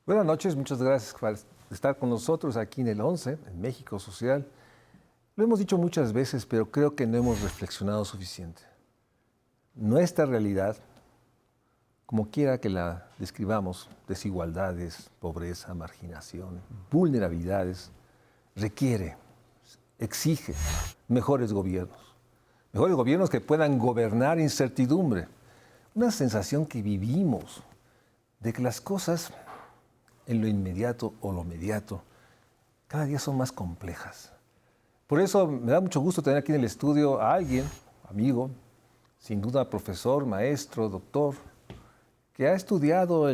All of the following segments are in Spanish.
Buenas noches, muchas gracias por estar con nosotros aquí en el 11, en México Social. Lo hemos dicho muchas veces, pero creo que no hemos reflexionado suficiente. Nuestra realidad, como quiera que la describamos, desigualdades, pobreza, marginación, vulnerabilidades, requiere, exige mejores gobiernos. Mejores gobiernos que puedan gobernar incertidumbre. Una sensación que vivimos de que las cosas en lo inmediato o lo mediato cada día son más complejas. Por eso me da mucho gusto tener aquí en el estudio a alguien, amigo, sin duda profesor, maestro, doctor, que ha estudiado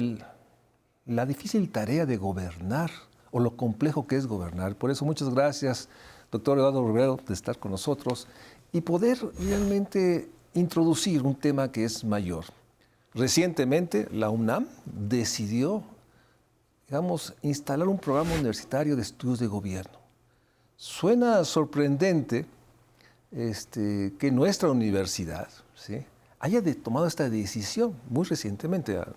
la difícil tarea de gobernar o lo complejo que es gobernar. Por eso muchas gracias, doctor Eduardo Rivero, de estar con nosotros y poder realmente introducir un tema que es mayor. Recientemente la UNAM decidió, digamos, instalar un programa universitario de estudios de gobierno. Suena sorprendente que nuestra universidad, ¿sí?, haya tomado esta decisión muy recientemente, a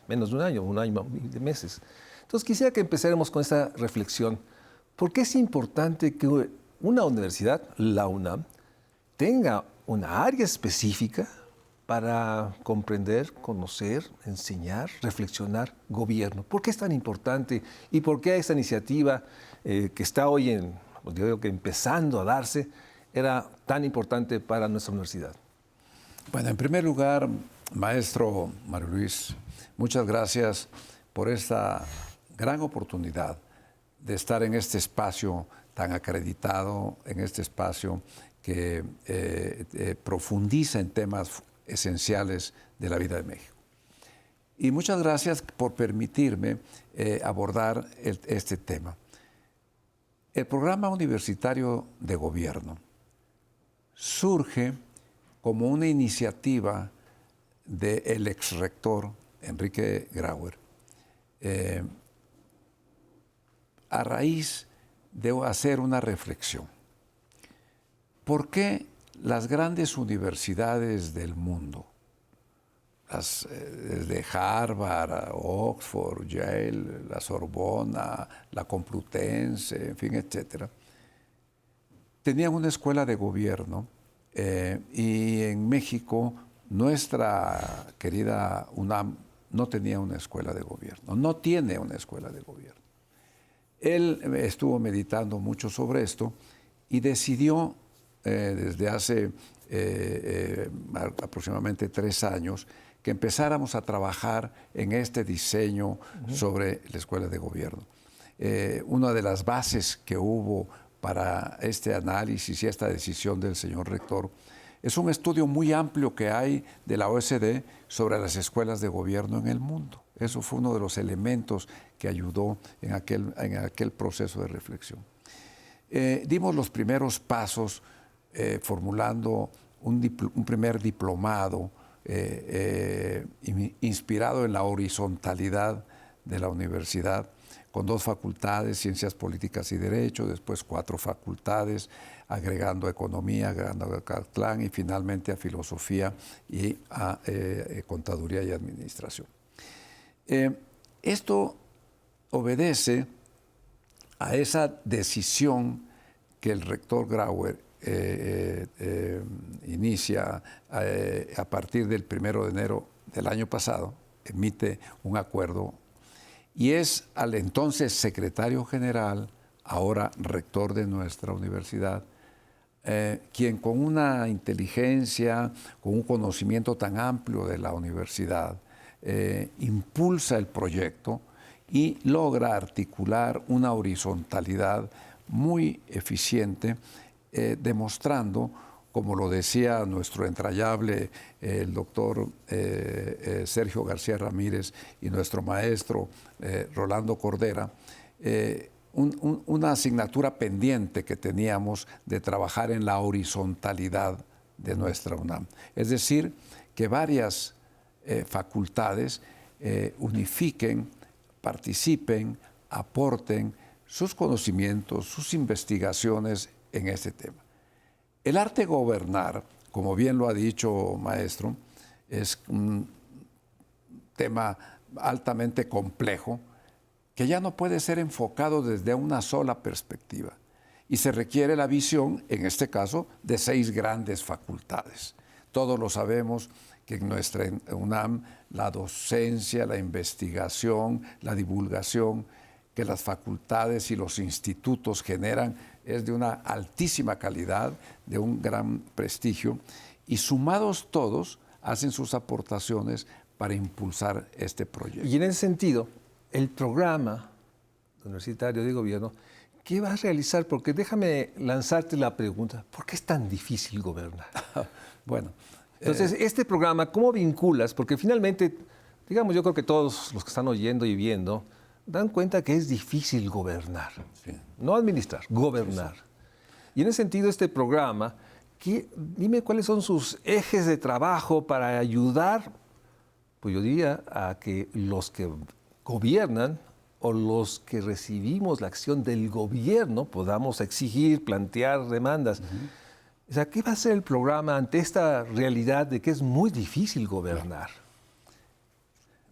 menos de un año de meses. Entonces quisiera que empezáramos con esta reflexión. ¿Por qué es importante que una universidad, la UNAM, tenga una área específica para comprender, conocer, enseñar, reflexionar gobierno? ¿Por qué es tan importante y por qué esta iniciativa que está hoy yo digo que empezando a darse, era tan importante para nuestra universidad? Bueno, en primer lugar, maestro Mario Luis, muchas gracias por esta gran oportunidad de estar en este espacio tan acreditado, en este espacio que profundiza en temas esenciales de la vida de México. Y muchas gracias por permitirme abordar este tema. El programa universitario de gobierno surge como una iniciativa del exrector Enrique Grauer, a raíz de hacer una reflexión. ¿Por qué las grandes universidades del mundo, desde Harvard, Oxford, Yale, la Sorbona, la Complutense, en fin, etcétera, tenían una escuela de gobierno? Y en México, nuestra querida UNAM no tenía una escuela de gobierno, no tiene una escuela de gobierno. Él estuvo meditando mucho sobre esto y decidió, desde hace aproximadamente 3 años, que empezáramos a trabajar en este diseño sobre la escuela de gobierno. Una de las bases que hubo para este análisis y esta decisión del señor rector es un estudio muy amplio que hay de la OECD sobre las escuelas de gobierno en el mundo. Eso fue uno de los elementos que ayudó en aquel proceso de reflexión. Dimos los primeros pasos formulando un primer diplomado inspirado en la horizontalidad de la universidad, con 2 facultades, Ciencias Políticas y Derecho, después 4 facultades, agregando Economía, agregando a Catlán y finalmente a Filosofía y a Contaduría y Administración. Esto obedece a esa decisión que el rector Grauer inicia a partir del 1 de enero del año pasado, emite un acuerdo. Y es al entonces secretario general, ahora rector de nuestra universidad, quien con una inteligencia, con un conocimiento tan amplio de la universidad, impulsa el proyecto y logra articular una horizontalidad muy eficiente, demostrando, como lo decía nuestro entrañable el doctor Sergio García Ramírez y nuestro maestro Rolando Cordera, una asignatura pendiente que teníamos de trabajar en la horizontalidad de nuestra UNAM. Es decir, que varias facultades unifiquen, participen, aporten sus conocimientos, sus investigaciones en este tema. El arte de gobernar, como bien lo ha dicho maestro, es un tema altamente complejo que ya no puede ser enfocado desde una sola perspectiva. Y se requiere la visión, en este caso, de 6 grandes facultades. Todos lo sabemos que en nuestra UNAM la docencia, la investigación, la divulgación que las facultades y los institutos generan es de una altísima calidad, de un gran prestigio, y sumados todos hacen sus aportaciones para impulsar este proyecto. Y en ese sentido, el programa universitario de gobierno, ¿qué vas a realizar? Porque déjame lanzarte la pregunta, ¿por qué es tan difícil gobernar? Bueno. Entonces, este programa, ¿cómo vinculas? Porque finalmente, digamos, yo creo que todos los que están oyendo y viendo dan cuenta que es difícil gobernar. Sí. No administrar, gobernar. Sí. Y en ese sentido, este programa, dime cuáles son sus ejes de trabajo para ayudar, pues yo diría, a que los que gobiernan o los que recibimos la acción del gobierno podamos exigir, plantear demandas. O sea, ¿qué va a hacer el programa ante esta realidad de que es muy difícil gobernar?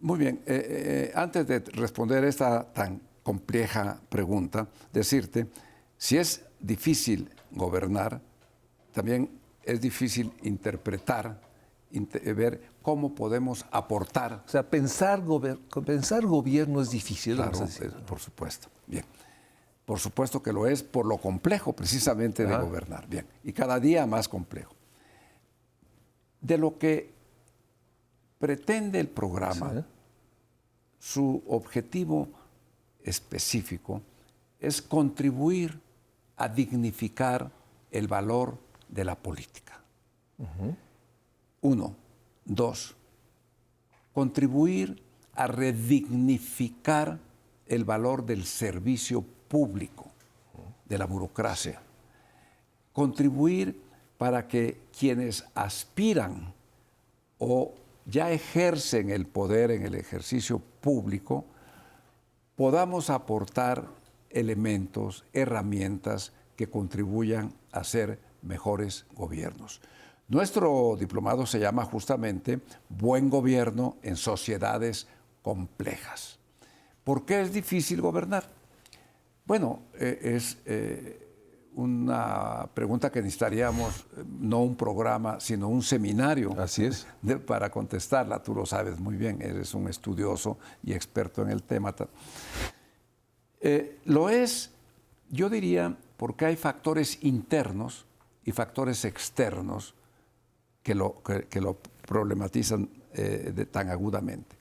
Muy bien. Antes de responder esta tan compleja pregunta, decirte, si es difícil gobernar, también es difícil interpretar, ver cómo podemos aportar. O sea, pensar gobierno es difícil. Claro, por supuesto. Bien. Por supuesto que lo es por lo complejo precisamente de gobernar. Bien. Y cada día más complejo. De lo que pretende el programa, ¿sí? Su objetivo específico es contribuir a dignificar el valor de la política. 1. 2. Contribuir a redignificar el valor del servicio público, de la burocracia. Contribuir para que quienes aspiran o ya ejercen el poder en el ejercicio público, podamos aportar elementos, herramientas que contribuyan a ser mejores gobiernos. Nuestro diplomado se llama justamente Buen Gobierno en Sociedades Complejas. ¿Por qué es difícil gobernar? Bueno, es una pregunta que necesitaríamos no un programa, sino un seminario. Así es. Para contestarla. Tú lo sabes muy bien, eres un estudioso y experto en el tema. Lo es, yo diría, porque hay factores internos y factores externos que lo problematizan tan agudamente.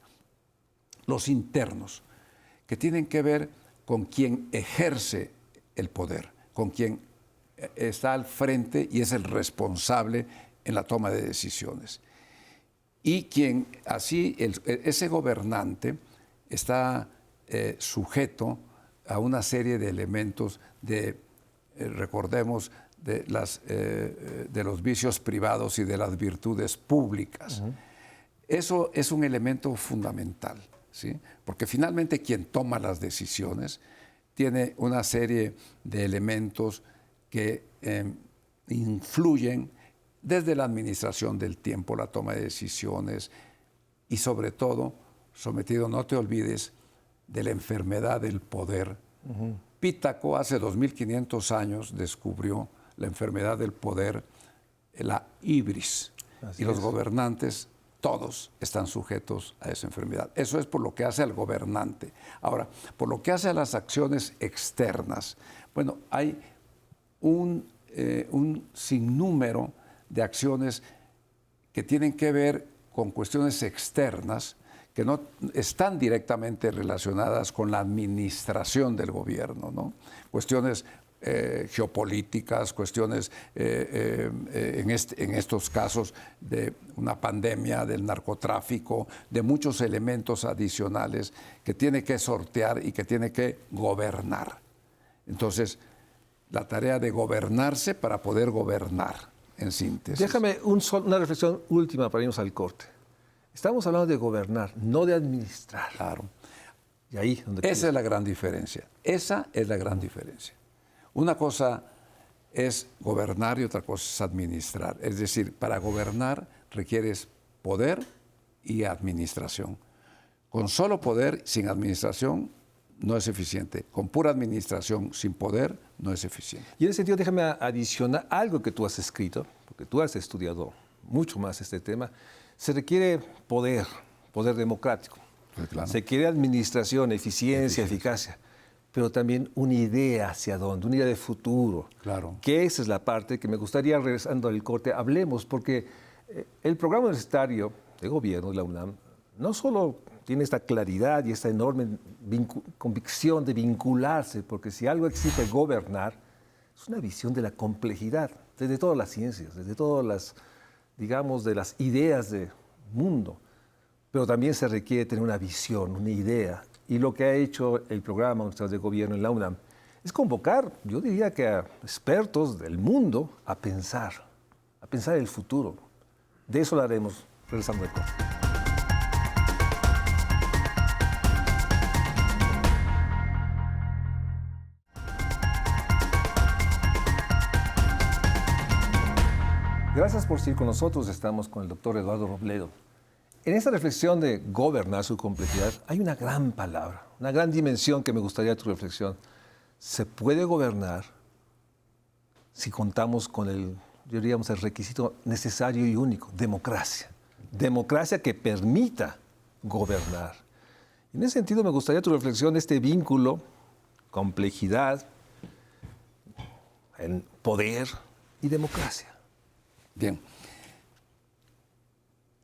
Los internos, que tienen que ver con quien ejerce el poder, con quien está al frente y es el responsable en la toma de decisiones. Y quien así, ese gobernante está sujeto a una serie de elementos recordemos, de los vicios privados y de las virtudes públicas. Eso es un elemento fundamental, ¿sí? Porque finalmente quien toma las decisiones tiene una serie de elementos que influyen desde la administración del tiempo, la toma de decisiones y sobre todo, sometido, no te olvides, de la enfermedad del poder. Pitágoras hace 2500 años descubrió la enfermedad del poder, la hibris. Así y los gobernantes, todos están sujetos a esa enfermedad. Eso es por lo que hace al gobernante. Ahora, por lo que hace a las acciones externas, bueno, hay un sinnúmero de acciones que tienen que ver con cuestiones externas que no están directamente relacionadas con la administración del gobierno, ¿no? Cuestiones geopolíticas, cuestiones en estos casos de una pandemia, del narcotráfico, de muchos elementos adicionales que tiene que sortear y que tiene que gobernar. Entonces, la tarea de gobernarse para poder gobernar, en síntesis. Déjame una reflexión última para irnos al corte. Estamos hablando de gobernar, no de administrar. Claro. Y ahí donde esa es la gran diferencia. Esa es la gran diferencia. Una cosa es gobernar y otra cosa es administrar. Es decir, para gobernar requieres poder y administración. Con solo poder, sin administración, no es eficiente. Con pura administración, sin poder, no es eficiente. Y en ese sentido, déjame adicionar algo que tú has escrito, porque tú has estudiado mucho más este tema. Se requiere poder, poder democrático. Pues claro. Se quiere administración, eficiencia, eficacia, pero también una idea hacia dónde, una idea de futuro. Claro. Que esa es la parte que me gustaría, regresando al corte, hablemos, porque el programa universitario de gobierno de la UNAM no solo tiene esta claridad y esta enorme convicción de vincularse, porque si algo exige gobernar, es una visión de la complejidad, desde todas las ciencias, desde todas las, digamos, de las ideas del mundo. Pero también se requiere tener una visión, una idea. Y lo que ha hecho el programa universitario de gobierno en la UNAM es convocar, yo diría que a expertos del mundo a pensar el futuro. De eso lo haremos regresando de corte. Gracias por seguir con nosotros. Estamos con el doctor Eduardo Robledo. En esta reflexión de gobernar su complejidad hay una gran palabra, una gran dimensión que me gustaría tu reflexión. Se puede gobernar si contamos con el requisito necesario y único, democracia. Democracia que permita gobernar. En ese sentido me gustaría tu reflexión de este vínculo, complejidad, el poder y democracia. Bien.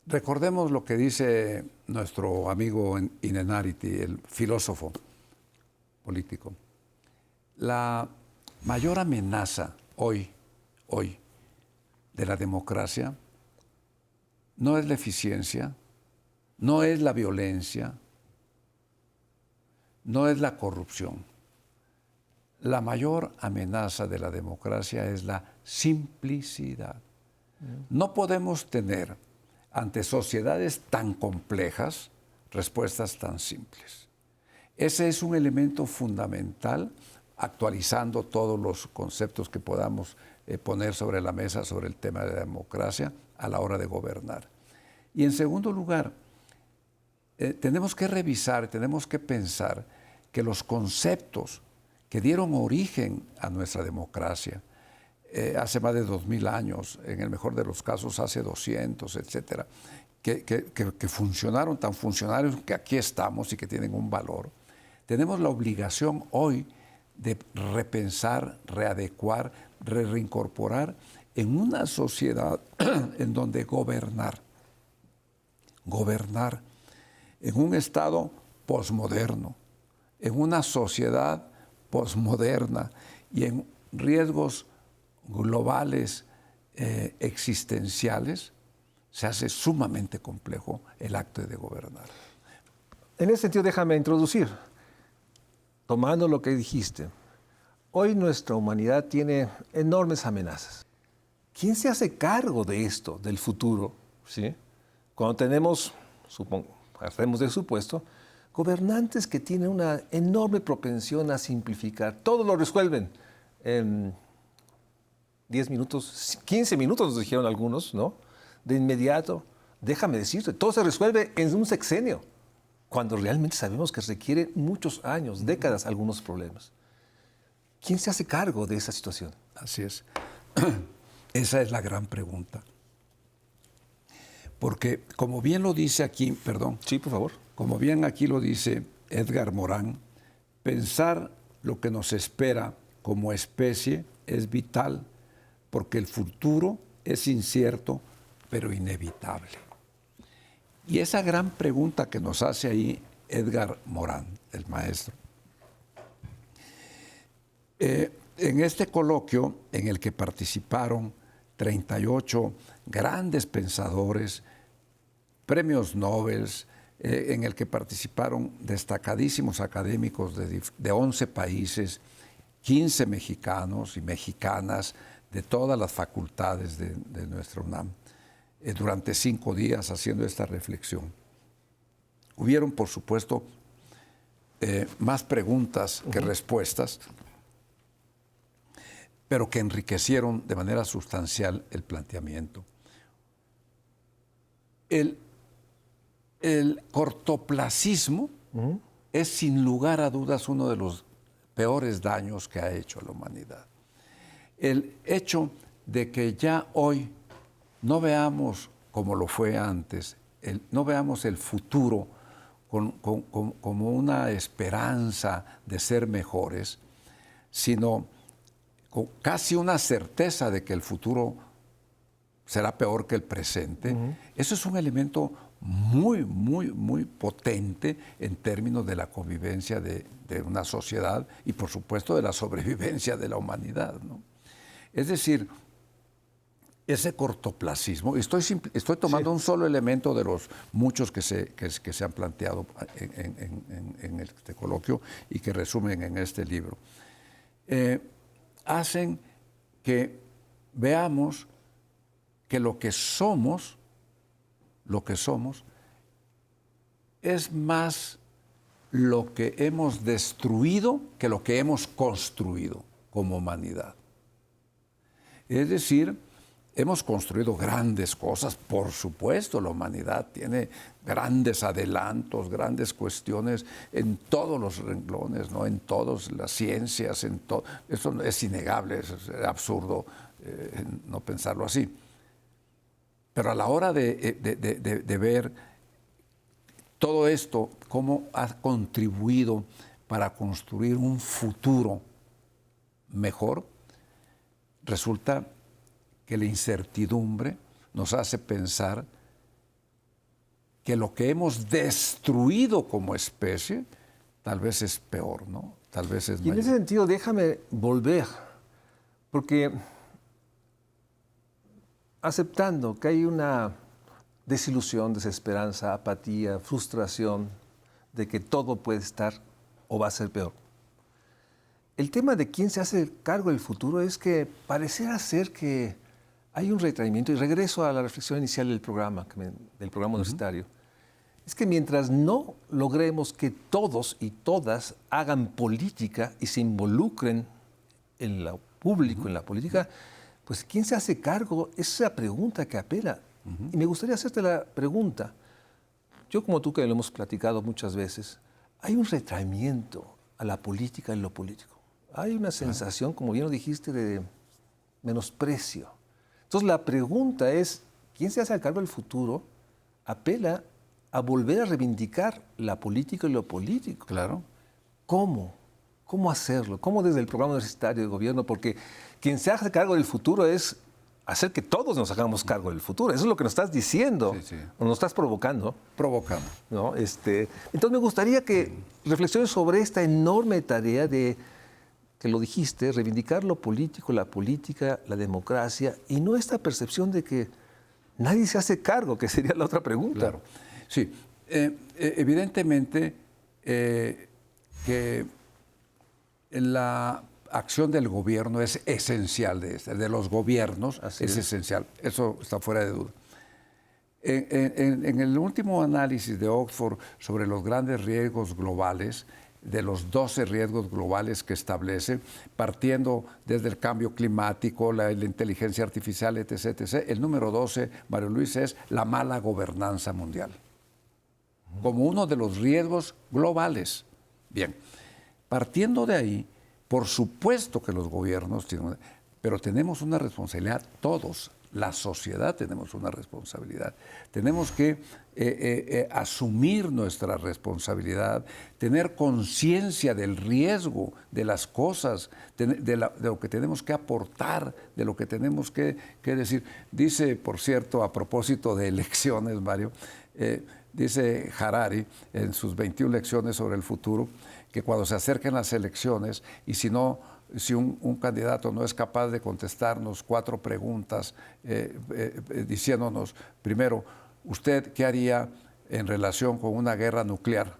Recordemos lo que dice nuestro amigo Inenarity, el filósofo político. La mayor amenaza hoy, de la democracia no es la eficiencia, no es la violencia, no es la corrupción. La mayor amenaza de la democracia es la simplicidad. No podemos tener ante sociedades tan complejas respuestas tan simples. Ese es un elemento fundamental, actualizando todos los conceptos que podamos poner sobre la mesa sobre el tema de la democracia a la hora de gobernar. Y en segundo lugar, tenemos que revisar, tenemos que pensar que los conceptos que dieron origen a nuestra democracia, hace más de 2000 años, en el mejor de los casos hace 200, etcétera, que funcionaron, tan funcionarios que aquí estamos y que tienen un valor. Tenemos la obligación hoy de repensar, readecuar, reincorporar en una sociedad en donde gobernar en un estado posmoderno, en una sociedad posmoderna y en riesgos globales existenciales, se hace sumamente complejo el acto de gobernar. En ese sentido, déjame introducir, tomando lo que dijiste, hoy nuestra humanidad tiene enormes amenazas. ¿Quién se hace cargo de esto, del futuro? ¿Sí? Cuando tenemos, hacemos de supuesto, gobernantes que tienen una enorme propensión a simplificar, todo lo resuelven en 10 minutos, 15 minutos nos dijeron algunos, ¿no? De inmediato, déjame decirte, todo se resuelve en un sexenio, cuando realmente sabemos que requiere muchos años, décadas, algunos problemas. ¿Quién se hace cargo de esa situación? Así es. Esa es la gran pregunta. Porque, como bien lo dice aquí, perdón. Sí, por favor. Como bien aquí lo dice Edgar Morán, pensar lo que nos espera como especie es vital, porque el futuro es incierto, pero inevitable. Y esa gran pregunta que nos hace ahí Edgar Morán, el maestro, en este coloquio en el que participaron 38 grandes pensadores, premios Nobel, en el que participaron destacadísimos académicos de 11 países, 15 mexicanos y mexicanas de todas las facultades de nuestra UNAM, durante 5 días haciendo esta reflexión. Hubieron, por supuesto, más preguntas que respuestas, pero que enriquecieron de manera sustancial el planteamiento. El cortoplacismo es sin lugar a dudas uno de los peores daños que ha hecho a la humanidad. El hecho de que ya hoy no veamos como lo fue antes, no veamos el futuro como una esperanza de ser mejores, sino con casi una certeza de que el futuro será peor que el presente. Eso es un elemento muy, muy, muy potente en términos de la convivencia de una sociedad y, por supuesto, de la sobrevivencia de la humanidad, ¿no? Es decir, ese cortoplacismo, estoy tomando un solo elemento de los muchos que se han planteado en este coloquio y que resumen en este libro, hacen que veamos que lo que somos es más lo que hemos destruido que lo que hemos construido como humanidad. Es decir, hemos construido grandes cosas, por supuesto, la humanidad tiene grandes adelantos, grandes cuestiones en todos los renglones, ¿no? En todas las ciencias, eso es innegable, es absurdo no pensarlo así. Pero a la hora de ver todo esto, cómo ha contribuido para construir un futuro mejor, resulta que la incertidumbre nos hace pensar que lo que hemos destruido como especie tal vez es peor, ¿no? Tal vez es mayor. Y en ese sentido, déjame volver, porque aceptando que hay una desilusión, desesperanza, apatía, frustración de que todo puede estar o va a ser peor. El tema de quién se hace cargo del futuro es que pareciera ser que hay un retraimiento, y regreso a la reflexión inicial del programa universitario, es que mientras no logremos que todos y todas hagan política y se involucren en lo público, en la política, pues ¿quién se hace cargo? Esa es la pregunta que apela. Y me gustaría hacerte la pregunta. Yo como tú, que lo hemos platicado muchas veces, hay un retraimiento a la política en lo político. Hay una sensación, como bien lo dijiste, de menosprecio. Entonces la pregunta es, ¿quién se hace cargo del futuro? Apela a volver a reivindicar la política y lo político. Claro. ¿Cómo? ¿Cómo hacerlo? ¿Cómo desde el programa universitario de gobierno? Porque quien se hace cargo del futuro es hacer que todos nos hagamos cargo del futuro. Eso es lo que nos estás diciendo, sí. O nos estás provocando. Provocando. ¿No? Entonces me gustaría que reflexiones sobre esta enorme tarea de, que lo dijiste, reivindicar lo político, la política, la democracia, y no esta percepción de que nadie se hace cargo, que sería la otra pregunta. Claro. Sí, evidentemente que la acción del gobierno es esencial, de los gobiernos es esencial, eso está fuera de duda. En el último análisis de Oxford sobre los grandes riesgos globales, de los 12 riesgos globales que establece, partiendo desde el cambio climático, la inteligencia artificial, etc., etc., el número 12, Mario Luis, es la mala gobernanza mundial, como uno de los riesgos globales. Bien, partiendo de ahí, por supuesto que los gobiernos tienen, pero tenemos una responsabilidad todos, la sociedad tenemos una responsabilidad. Tenemos que asumir nuestra responsabilidad, tener conciencia del riesgo de las cosas, de lo que tenemos que aportar, de lo que tenemos que decir. Dice, por cierto, a propósito de elecciones, Mario, dice Harari en sus 21 lecciones sobre el futuro, que cuando se acerquen las elecciones y si un candidato no es capaz de contestarnos 4 preguntas diciéndonos, primero, ¿usted qué haría en relación con una guerra nuclear?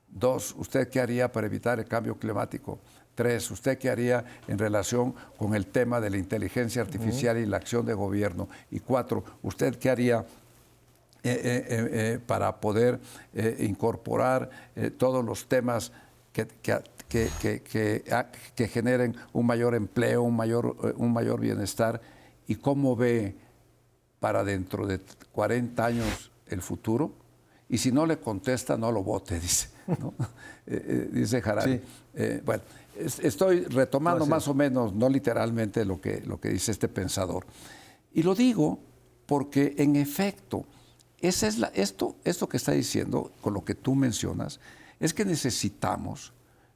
2, ¿usted qué haría para evitar el cambio climático? 3, ¿usted qué haría en relación con el tema de la inteligencia artificial y la acción de gobierno? Y 4, ¿usted qué haría para poder incorporar todos los temas que generen un mayor empleo, un mayor bienestar? ¿Y cómo ve para dentro de 40 años el futuro? y si no le contesta, no lo vote, dice, ¿no? Dice Harari. Sí. Bueno, estoy retomando más o menos, no literalmente, lo que dice este pensador. Y lo digo porque, en efecto, esto que está diciendo, con lo que tú mencionas, es que necesitamos,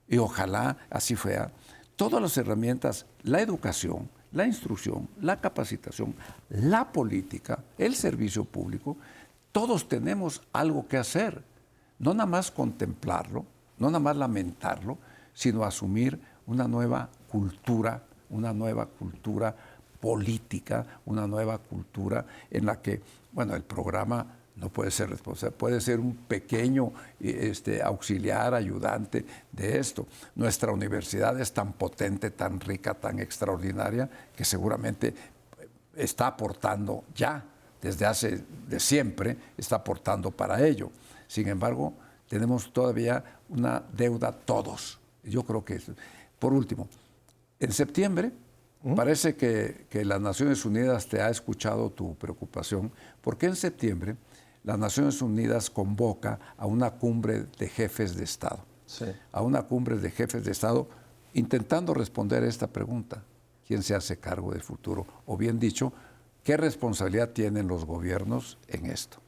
y ojalá así fuera, todas las herramientas, la educación, la instrucción, la capacitación, la política, el servicio público, todos tenemos algo que hacer. No nada más contemplarlo, no nada más lamentarlo, sino asumir una nueva cultura política, una nueva cultura en la que, bueno, el programa no puede ser responsable, puede ser un pequeño auxiliar, ayudante de esto. Nuestra universidad es tan potente, tan rica, tan extraordinaria, que seguramente está aportando ya, de siempre, está aportando para ello. Sin embargo, tenemos todavía una deuda todos. Yo creo que, por último, en septiembre, parece que las Naciones Unidas te ha escuchado tu preocupación, porque en septiembre las Naciones Unidas convoca a una cumbre de jefes de Estado. Sí. A una cumbre de jefes de Estado intentando responder a esta pregunta: ¿quién se hace cargo del futuro? O bien dicho, ¿qué responsabilidad tienen los gobiernos en esto?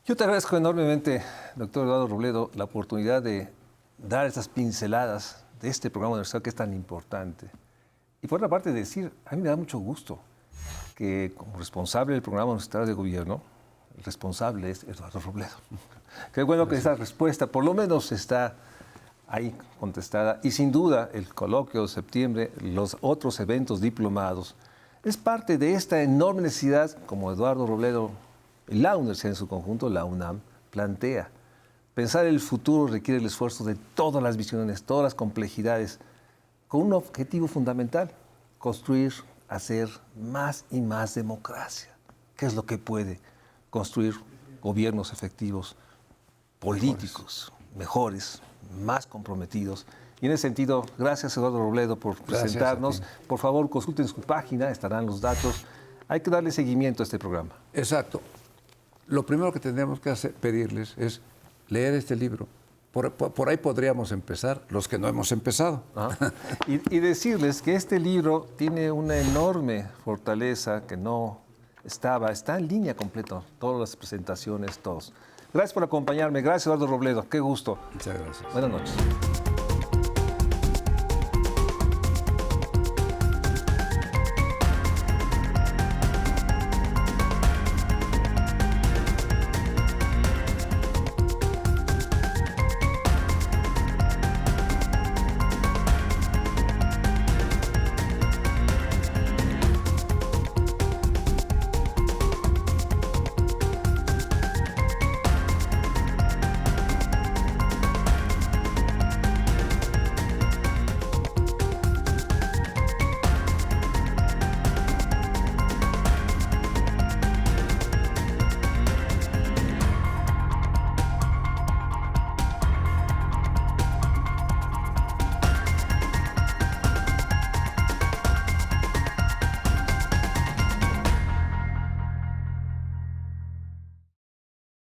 Yo te agradezco enormemente, doctor Eduardo Robledo, la oportunidad de dar estas pinceladas de este programa universitario que es tan importante. Y por otra parte decir, a mí me da mucho gusto que como responsable del programa universitario de gobierno, el responsable es Eduardo Robledo. Qué bueno que esa respuesta por lo menos está ahí contestada. Y sin duda el coloquio de septiembre, los otros eventos diplomados, es parte de esta enorme necesidad, como Eduardo Robledo, la universidad en su conjunto, la UNAM, plantea. Pensar el futuro requiere el esfuerzo de todas las visiones, todas las complejidades, con un objetivo fundamental: construir, hacer más y más democracia. ¿Qué es lo que puede construir gobiernos efectivos, políticos, mejores, más comprometidos? Y en ese sentido, gracias Eduardo Robledo por presentarnos. Por favor, consulten su página, estarán los datos. Hay que darle seguimiento a este programa. Exacto. Lo primero que tendríamos que pedirles es leer este libro. Por ahí podríamos empezar, los que no hemos empezado. Y decirles que este libro tiene una enorme fortaleza que no está en línea completo, todas las presentaciones, todos. Gracias por acompañarme, gracias Eduardo Robledo, qué gusto. Muchas gracias. Buenas noches.